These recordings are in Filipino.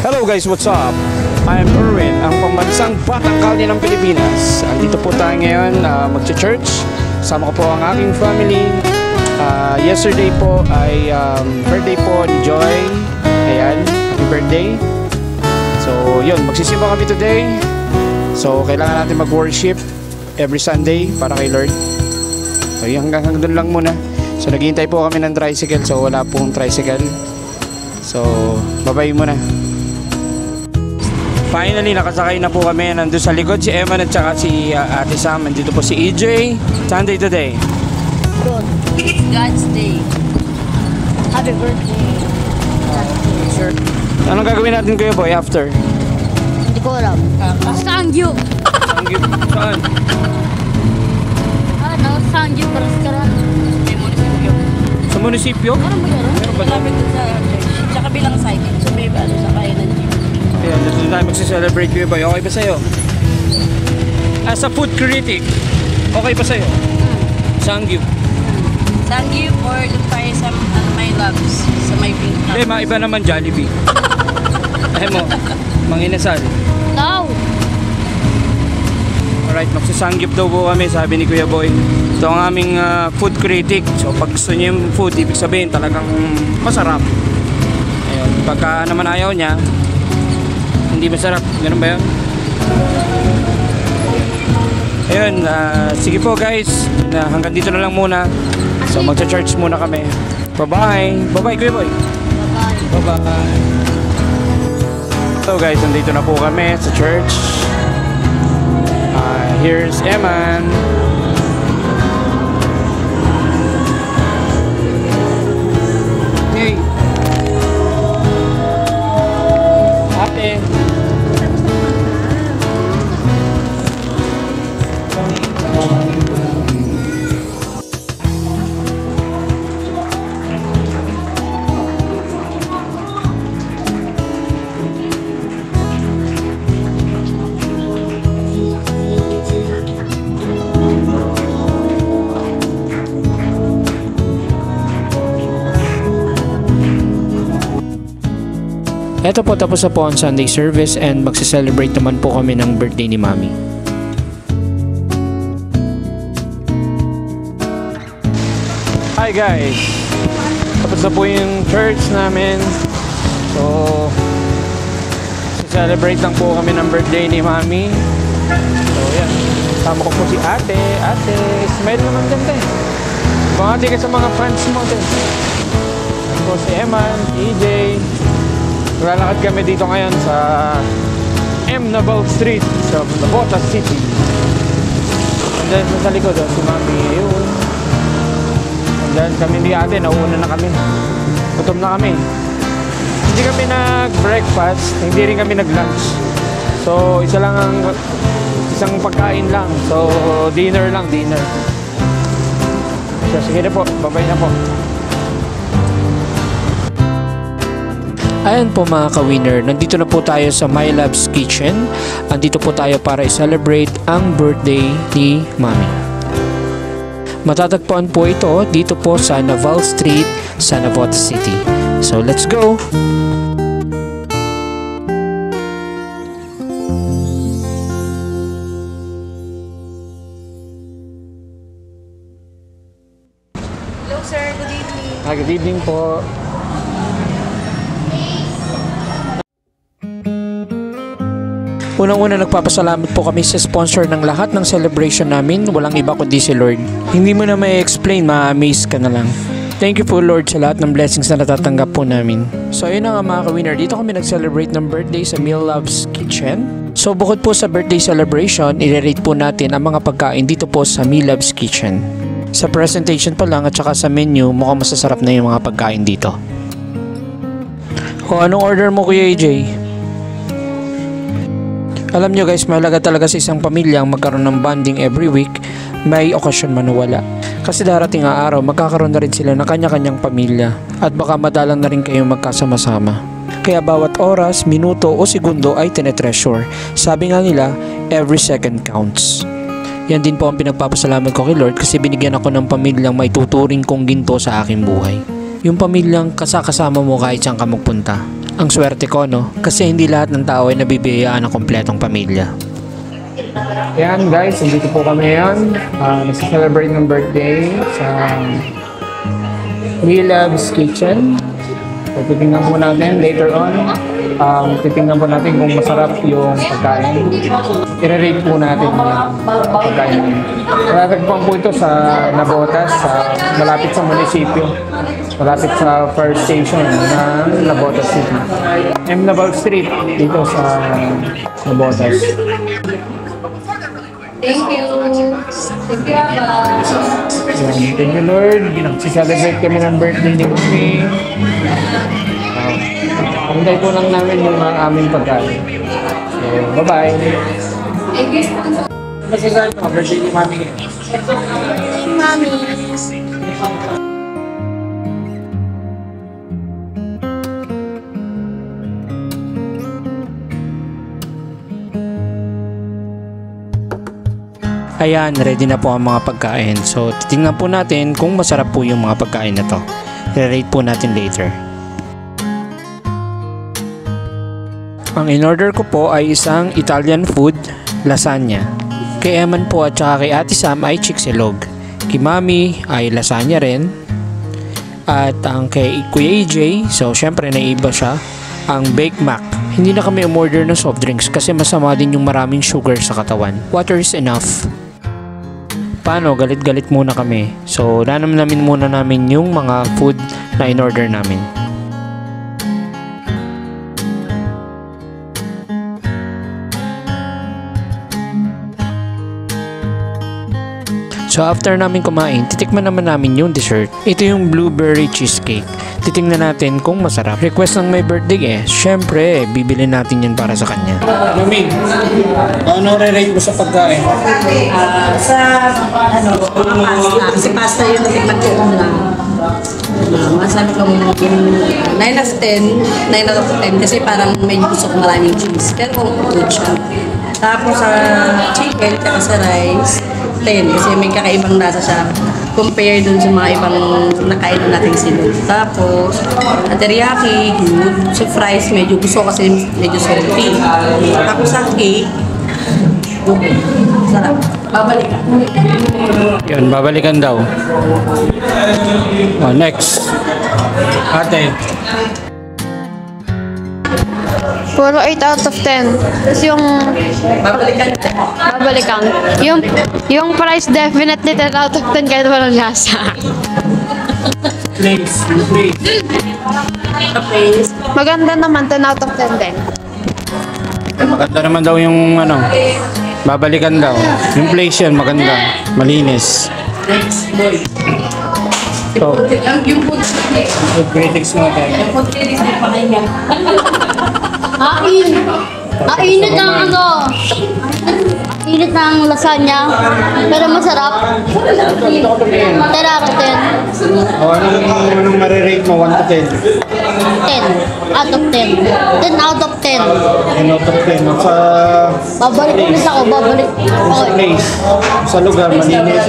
Hello guys, what's up? I'm Erwin, ang pambansang batang kalye ng Pilipinas. Andito po tayo ngayon magcha-church. Sama ko po ang aking family. Yesterday po ay birthday po ni Joy. Ayan, happy birthday. So yun, magsisimba kami today. So kailangan natin mag-worship every Sunday para kay Lord. So hanggang doon lang muna. So naghihintay po kami ng tricycle. So wala pong tricycle. So bye-bye muna. Finally, nakasakay na po kami. Nandun sa likod si Eman at saka si Ate Sam. Nandito po si EJ. Sunday today. Good. It's God's day. Happy birthday. Sure. Anong gagawin natin kayo boy after? Hindi ko alam. Sanggyu. Sanggyu? Saan? Ano? Sanggyu para sa may munisipyo. Sa munisipyo? Ano ba yun? Meron ba? Malapit doon sa kabilang side. So may sa kainan jeep. Ayan, dito tayo magsiselebrate kayo boy. Okay ba sa'yo? As a food critic, okay ba sa'yo? Sanggyu. Sanggyu or doon tayo sa my loves. Sa my pink cup. Hindi, maiba naman Jollibee. Ay mo, manginasal. No! Alright, magsasanggip daw po kami, sabi ni Kuya Boy. Ito ang aming food critic. So pag gusto niyo yung food, ibig sabihin talagang masarap. Ayun, pagka naman ayaw niya, hindi masarap. Ganun ba yun? Ayun, sige po guys. Hanggang dito na lang muna. So magcha-church muna kami. Bye-bye. Bye-bye Kuya Boy. Bye-bye. Bye-bye. So guys, nandito na po kami sa church. Here's Eman. Hey. Ate. Ito po, tapos na po ang Sunday service and magse-celebrate naman po kami ng birthday ni Mami. Hi guys! Tapos na po yung church namin. So, celebrate lang po kami ng birthday ni Mami. So yan, kasama ko po si Ate. Ate, smile naman din tayo. Bangati ka sa mga fans mo din. Tapos si Eman, EJ. Lalakad kami dito ngayon sa M. Naval Street sa Navotas City. And then sa likod si Mami, ayun. And then kami ni Ate, nauna na kami. Gutom na kami. Hindi kami nag-breakfast, hindi rin kami nag-lunch. So isang pagkain lang. So dinner lang, dinner. So sige na po, bye-bye na po. Ayan po mga ka-winner, nandito na po tayo sa My Love's Kitchen. Andito po tayo para i-celebrate ang birthday ni Mami. Matatagpuan po ito dito po sa Naval Street sa Navotas City. So let's go! Hello sir, good evening. Good evening po. Unang-una nagpapasalamat po kami sa sponsor ng lahat ng celebration namin. Walang iba kundi si Lord. Hindi mo na may explain, ma-amaze ka na lang. Thank you po Lord sa lahat ng blessings na natatanggap po namin. So ayun na nga mga ka-winner, dito kami nag-celebrate ng birthday sa Meal Loves Kitchen. So bukod po sa birthday celebration, i-rate po natin ang mga pagkain dito po sa Meal Loves Kitchen. Sa presentation pa lang at saka sa menu, mukhang masasarap na yung mga pagkain dito. O anong order mo Kuya AJ? Alam nyo guys, mahalaga talaga sa isang pamilya ang magkaroon ng bonding every week, may okasyon man o wala. Kasi darating ang araw, magkakaroon na rin sila ng kanya-kanyang pamilya at baka madalang na rin kayong magkasama-sama. Kaya bawat oras, minuto o segundo ay tinetreasure. Sabi nga nila, every second counts. Yan din po ang pinagpapasalamat ko kay Lord kasi binigyan ako ng pamilyang may tuturing kong ginto sa aking buhay. Yung pamilyang kasama mo kahit saan ka magpunta. Ang swerte ko, no? Kasi hindi lahat ng tao ay nabibiyayaan ng kompletong pamilya. Yan guys, dito po kami ngayon. Nasa-celebrate ng birthday sa We Love's Kitchen. So, titingnan po natin later on. Titingnan po natin kung masarap yung pagkain. I-rate po natin yung pagkain. Matatagpuan po ito sa Navotas, malapit sa munisipyo. Malapit sa first station ng Navotas City. M. Naval Street, dito sa Navotas. Thank you. Thank you, Abba. Thank you, Lord. Nagsiselebrate kami ng birthday ni Mami. Pantay po lang namin yung aming pagkain. So, bye-bye. Thank you. Masasabi mo, birthday ni Mami. Mami. Ayan, ready na po ang mga pagkain. So, titingnan po natin kung masarap po yung mga pagkain na to. I-rate po natin later. Ang in-order ko po ay isang Italian food, lasagna. Kay Eman po at saka kay Ate Sam ay chiksilog. Kay Mami ay lasagna rin. At ang kay Kuya AJ, so syempre naiba siya, ang Bake Mac. Hindi na kami umorder ng soft drinks kasi masama din yung maraming sugar sa katawan. Water is enough. Paano? Galit-galit muna kami. So, nanamnamin muna namin yung mga food na in-order namin. So, after namin kumain, titikman naman namin yung dessert. Ito yung blueberry cheesecake. Titingnan natin kung masarap. Request ng may birthday syempre, bibili natin yun para sa kanya. Mami, ano re-rate mo sa pagkain? Sa pasta. Kasi pasta yung natikman ko lang. Masabi ko 9 out of 10. 9 out of 10 kasi parang medyo gusto ko maraming cheese. Pero kung good siya. Tapos sa chicken at sa rice, 10 kasi may kakaibang lasa siya compare dun sa mga ibang nakain nating sinod. Tapos, teriyaki, good. Sa fries, medyo gusto kasi medyo salty. Tapos sa cake, okay. Sarap. Babalikan. Yun, babalikan daw. Oh, next. Ate. Puro 8 out of 10. Tapos yung Babalikan. babalikan. Yung price definitely 10 out of 10 kahit walang lasa. Please. Tapos, Maganda naman 10 out of 10 din. Maganda naman daw yung ano. Babalikan daw. Yung place yun, maganda. Malinis. next boy. So, Yung food food critics natin. yung food critics na pakainga. Init ng ano, init ng lasagna, pero masarap. 10 out of 10. O, anong marirate mo? 1 to 10? 10 out of 10. 10 out of 10. 10 out of 10. Sa Babalik ulit ako, babalik. sa Okay. place, sa lugar, malinis.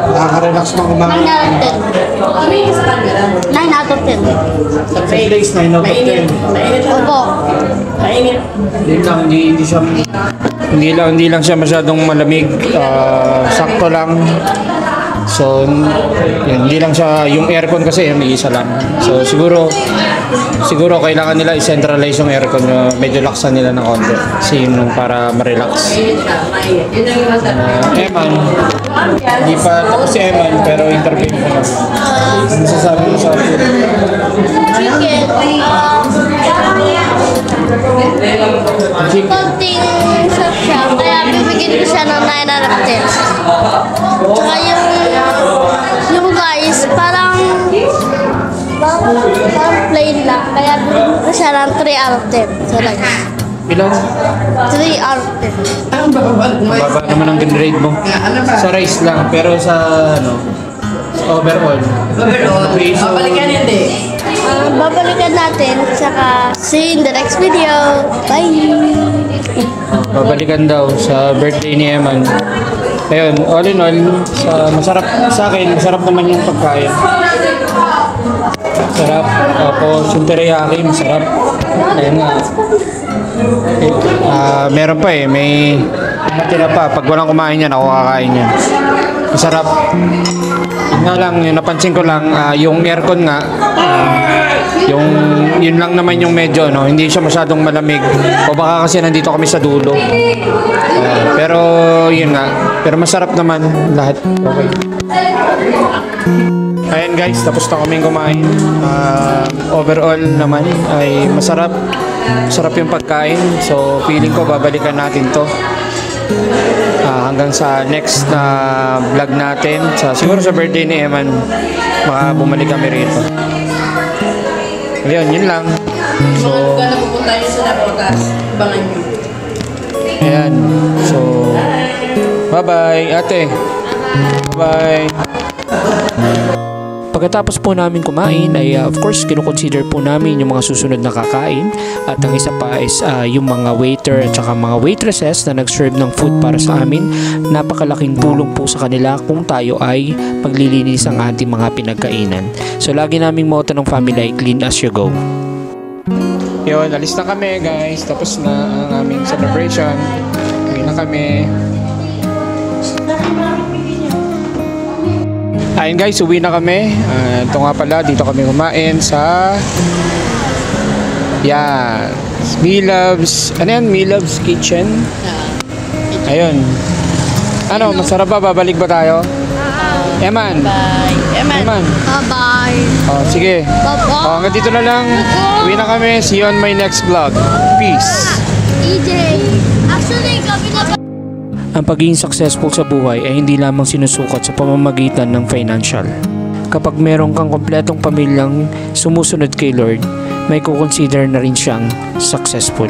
Nakaka-relax mang 9 kumain. out of 10. 9 out of 10. Sa place, 9 out of 10. Opo. Mainit. Hindi lang siya masyadong malamig. Sakto lang. So, yun, hindi lang siya, yung aircon kasi yung isa lang. So, siguro kailangan nila i-centralize yung aircon, medyo laksan nila ng konti. Kasi yun para ma-relax. Eman, hindi pa tapos si Eman, pero interview ko na. Ano sasabi mo sa akin? Chicken. Chicken. Konting sarap siya, kaya bibigyan ko siya ng 9 out of 10. Tsaka yung guys, parang plain lang, kaya bibigyan ko siya ng 3 out of 10 sa rice. Ilan? 3 out of 10. Baba naman ang grade mo. Sa rice lang, pero sa overall. Babalikan hindi. Babalikan natin, tsaka see you in the next video. Bye! Babalikan daw sa birthday ni Eman. Ayun, all in all, masarap sa akin, masarap naman yung pagkain. Sarap. Tapos yung teriyaki, masarap. Ayan nga. Meron pa eh. May matira pa. Pag walang kumain yan, ako kakain yan. Masarap. Yun nga lang, yung napansin ko lang, yung aircon nga, yun lang naman yung medyo, no? Hindi siya masyadong malamig. O baka kasi nandito kami sa dulo. Pero yun nga. Pero masarap naman lahat. Okay. Ayan guys, tapos na kaming kumain. Overall naman ay masarap. Masarap yung pagkain. So feeling ko babalikan natin to. Hanggang sa next na vlog natin. Siguro sa birthday ni Eman, bumalik kami rito. Ayun, yun lang. So, Kung pupunta yun sa Napotas, abangan nyo. ayan. So, bye-bye, ate. Bye-bye. Pagkatapos po namin kumain ay of course kinoconsider po namin yung mga susunod na kakain at ang isa pa is yung mga waiter at saka mga waitresses na nag-serve ng food para sa amin. Napakalaking tulong po sa kanila kung tayo ay paglilinis ang ating mga pinagkainan. So lagi naming motto ng family ay clean as you go. Yun, alis na kami guys. Tapos na ang aming celebration. Uwi na kami. Ayun guys, uwi na kami. Ito nga pala, dito kami kumain sa yan, Milove's, ano yan? Milove's Kitchen. Ayun. Ano, masarap ba? Babalik ba tayo? Eman. Bye. Eman. Bye-bye. Oh, sige. Bye-bye. Hanggang dito na lang. Uwi na kami. See you on my next vlog. Peace. EJ. Actually, kami na Ang pagiging successful sa buhay ay hindi lamang sinusukat sa pamamagitan ng financial. Kapag meron kang kompletong pamilyang sumusunod kay Lord, may kukonsider na rin siyang successful.